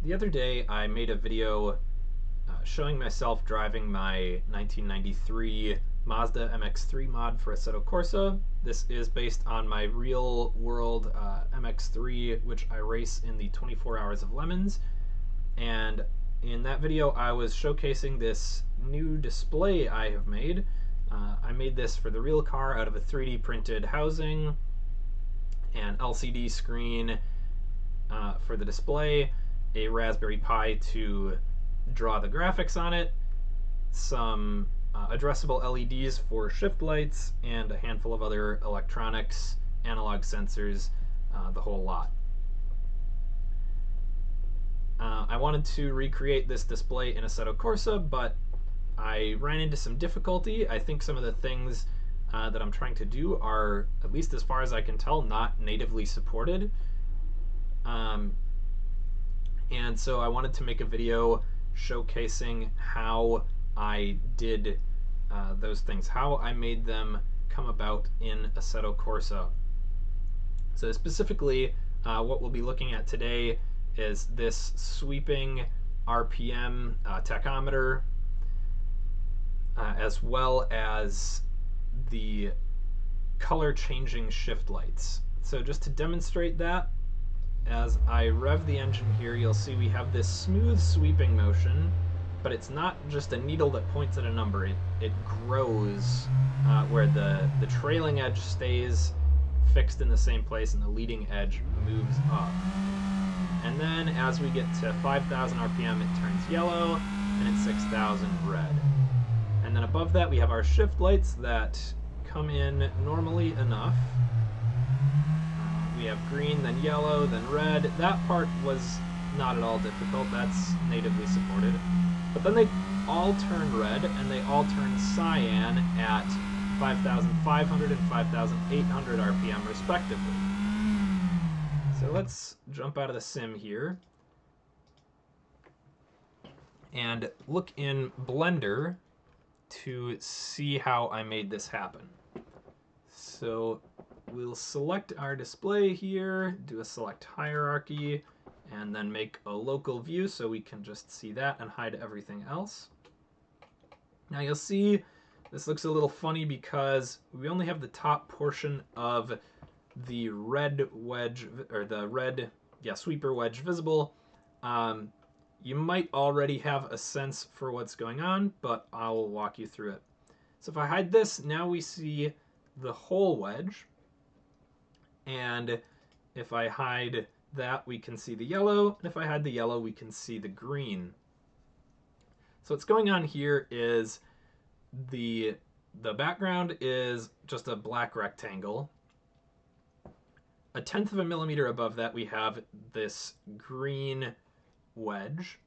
The other day I made a video showing myself driving my 1993 Mazda MX-3 mod for Assetto Corsa. This is based on my real world MX-3, which I race in the 24 Hours of Lemons. And in that video I was showcasing this new display I have made. I made this for the real car out of a 3D printed housing, an LCD screen for the display, a Raspberry Pi to draw the graphics on it, some addressable LEDs for shift lights, and a handful of other electronics, analog sensors, the whole lot. I wanted to recreate this display in Assetto Corsa, but I ran into some difficulty. I think some of the things that I'm trying to do are, at least as far as I can tell, not natively supported. And so I wanted to make a video showcasing how I did those things, how I made them come about in Assetto Corsa. So specifically, what we'll be looking at today is this sweeping RPM tachometer, as well as the color changing shift lights. So just to demonstrate that, as I rev the engine here, you'll see we have this smooth sweeping motion, but it's not just a needle that points at a number. It grows where the trailing edge stays fixed in the same place and the leading edge moves up. And then as we get to 5,000 RPM, it turns yellow, and at 6,000, red. And then above that, we have our shift lights that come in normally enough. We have green, then yellow, then red. That part was not at all difficult. That's natively supported. But then they all turn red, and they all turn cyan at 5,500 and 5,800 RPM respectively. So let's jump out of the sim here and look in Blender to see how I made this happen. So we'll select our display here, do a select hierarchy, and then make a local view so we can just see that and hide everything else. Now you'll see this looks a little funny because we only have the top portion of the red wedge, or the red, sweeper wedge visible. You might already have a sense for what's going on, but I'll walk you through it. So if I hide this, now we see the whole wedge. And if I hide that, we can see the yellow. And if I hide the yellow, we can see the green. So what's going on here is the background is just a black rectangle. 1/10 of a millimeter above that, we have this green wedge,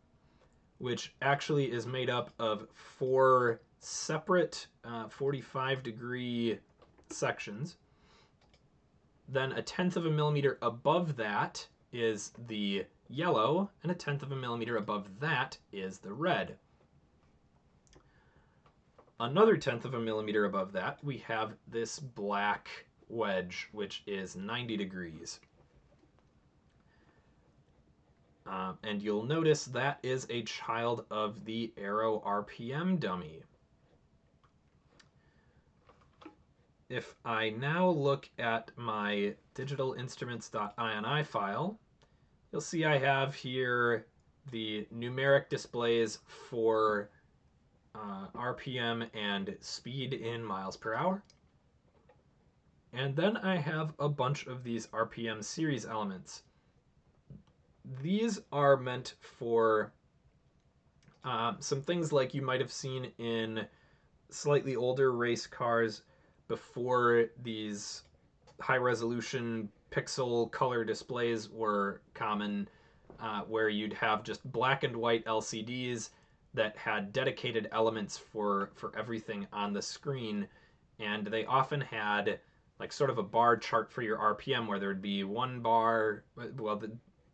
which actually is made up of 4 separate 45-degree sections. Then 1/10 of a millimeter above that is the yellow, and 1/10 of a millimeter above that is the red. Another 1/10 of a millimeter above that, we have this black wedge, which is 90 degrees. And you'll notice that is a child of the Aero RPM dummy. If I now look at my digitalinstruments.ini file, you'll see I have here the numeric displays for RPM and speed in miles per hour. And then I have a bunch of these RPM series elements. These are meant for some things like you might have seen in slightly older race cars before these high-resolution pixel color displays were common, where you'd have just black and white LCDs that had dedicated elements for everything on the screen, and they often had like sort of a bar chart for your RPM where there would be one bar, well,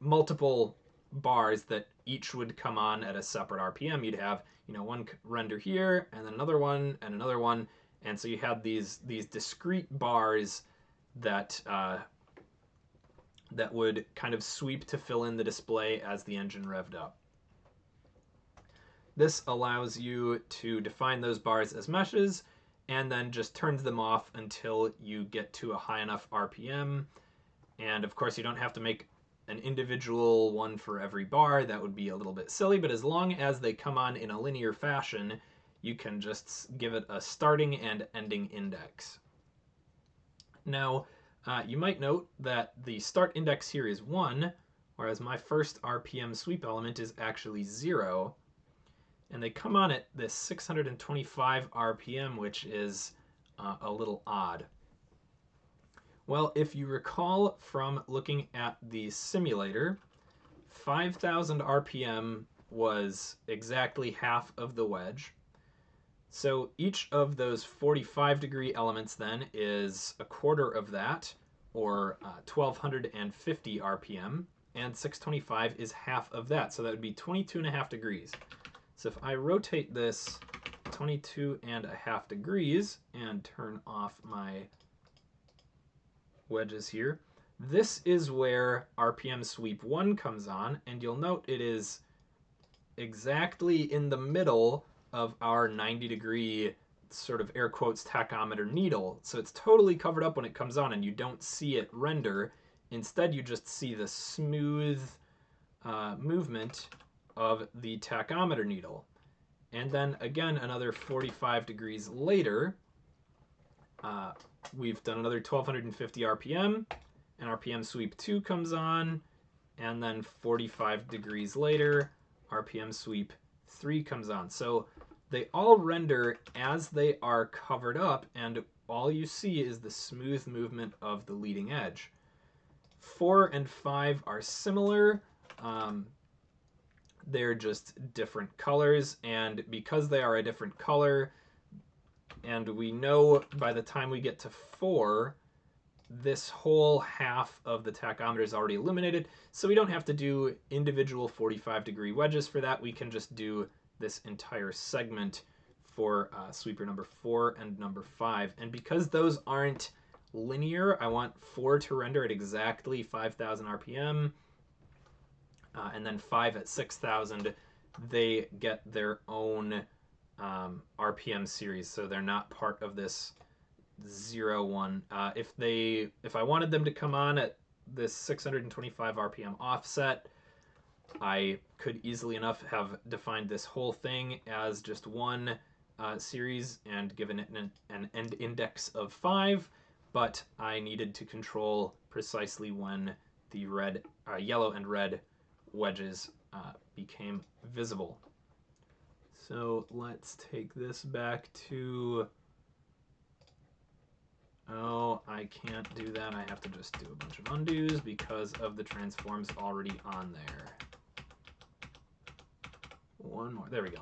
multiple bars that each would come on at a separate RPM. You'd have, one render here, and then another one, and another one, and so you had these discrete bars that that would kind of sweep to fill in the display as the engine revved up. This allows you to define those bars as meshes and then just turns them off until you get to a high enough RPM. And of course, you don't have to make an individual one for every bar. That would be a little bit silly, but as long as they come on in a linear fashion, you can just give it a starting and ending index. Now, you might note that the start index here is 1, whereas my first RPM sweep element is actually 0. And they come on at this 625 RPM, which is a little odd. Well, if you recall from looking at the simulator, 5,000 RPM was exactly half of the wedge. So each of those 45-degree elements then is a quarter of that, or 1,250 RPM, and 625 is half of that, so that would be 22.5 degrees. So if I rotate this 22.5 degrees and turn off my wedges here, this is where RPM sweep 1 comes on, and you'll note it is exactly in the middle of our 90-degree sort of air quotes tachometer needle. So it's totally covered up when it comes on and you don't see it render. Instead, you just see the smooth movement of the tachometer needle. And then again, another 45 degrees later, we've done another 1250 RPM, and RPM sweep 2 comes on, and then 45 degrees later, RPM sweep 3 comes on. So they all render as they are covered up, and all you see is the smooth movement of the leading edge. 4 and 5 are similar. They're just different colors, and because they are a different color, and we know by the time we get to 4, this whole half of the tachometer is already illuminated, so we don't have to do individual 45-degree wedges for that. We can just do this entire segment for sweeper number 4 and number 5. And because those aren't linear, I want 4 to render at exactly 5,000 RPM, and then 5 at 6,000. They get their own RPM series, so they're not part of this 0, 1. If I wanted them to come on at this 625 RPM offset, I could easily enough have defined this whole thing as just one series and given it an end index of 5, but I needed to control precisely when the yellow and red wedges became visible. So let's take this back to, oh, I can't do that. I have to just do a bunch of undos because of the transforms already on there. One more, there we go.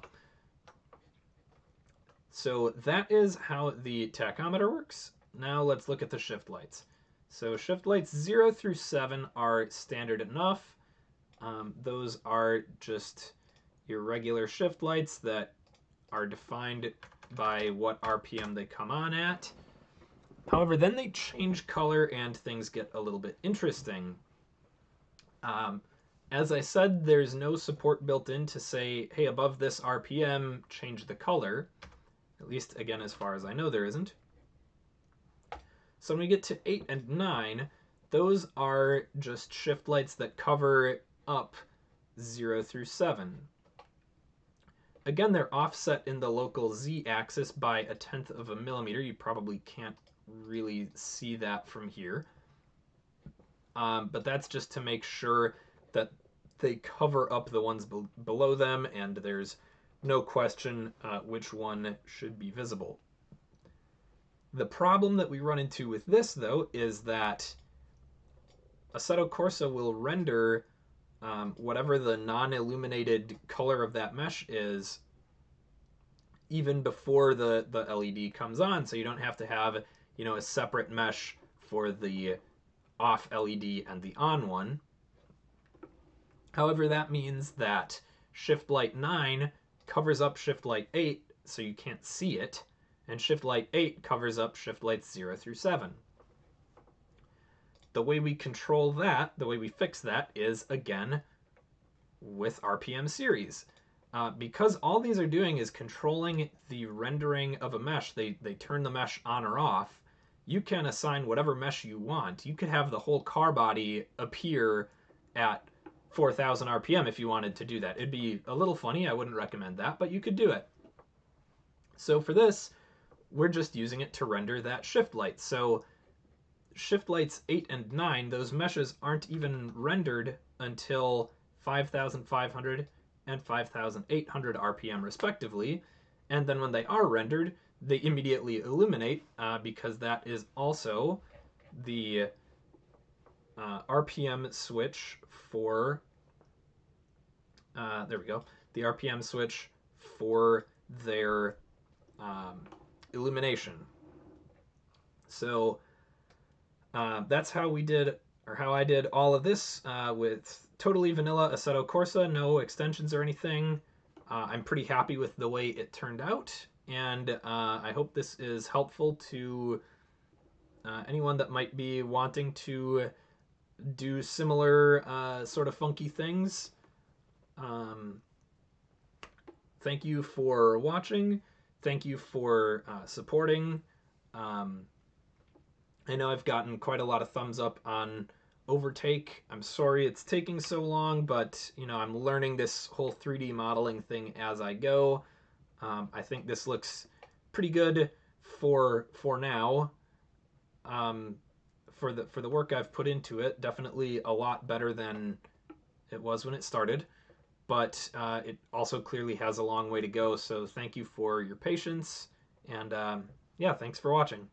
So that is how the tachometer works. Now let's look at the shift lights. So shift lights 0 through 7 are standard enough. Those are just your regular shift lights that are defined by what RPM they come on at. However, then they change color and things get a little bit interesting. As I said, there's no support built in to say, hey, above this RPM, change the color. At least, again, as far as I know, there isn't. So when we get to 8 and 9, those are just shift lights that cover up 0 through 7. Again, they're offset in the local z-axis by 1/10 of a millimeter. You probably can't really see that from here. But that's just to make sure that they cover up the ones below them, and there's no question which one should be visible. The problem that we run into with this, though, is that Assetto Corsa will render whatever the non-illuminated color of that mesh is even before the LED comes on, so you don't have to have, you know, a separate mesh for the off LED and the on one. However, that means that shift light 9 covers up shift light 8, so you can't see it, and shift light 8 covers up shift lights 0 through 7. the way we control that, the way we fix that is, again, with RPM series. Because all these are doing is controlling the rendering of a mesh, they turn the mesh on or off, you can assign whatever mesh you want. You could have the whole car body appear at 4,000 RPM if you wanted to do that. It'd be a little funny, I wouldn't recommend that, but you could do it. So for this, we're just using it to render that shift light. So shift lights 8 and 9, those meshes aren't even rendered until 5,500 and 5,800 RPM respectively. And then when they are rendered, they immediately illuminate because that is also the RPM switch for, there we go, the RPM switch for their illumination. So that's how we did, or how I did all of this with totally vanilla Assetto Corsa, no extensions or anything. I'm pretty happy with the way it turned out, and I hope this is helpful to anyone that might be wanting to do similar sort of funky things. Thank you for watching. Thank you for supporting. I know I've gotten quite a lot of thumbs up on Overtake. I'm sorry it's taking so long, but you know, I'm learning this whole 3D modeling thing as I go. I think this looks pretty good for now. For the work I've put into it, definitely a lot better than it was when it started. But it also clearly has a long way to go. So thank you for your patience, and yeah, thanks for watching.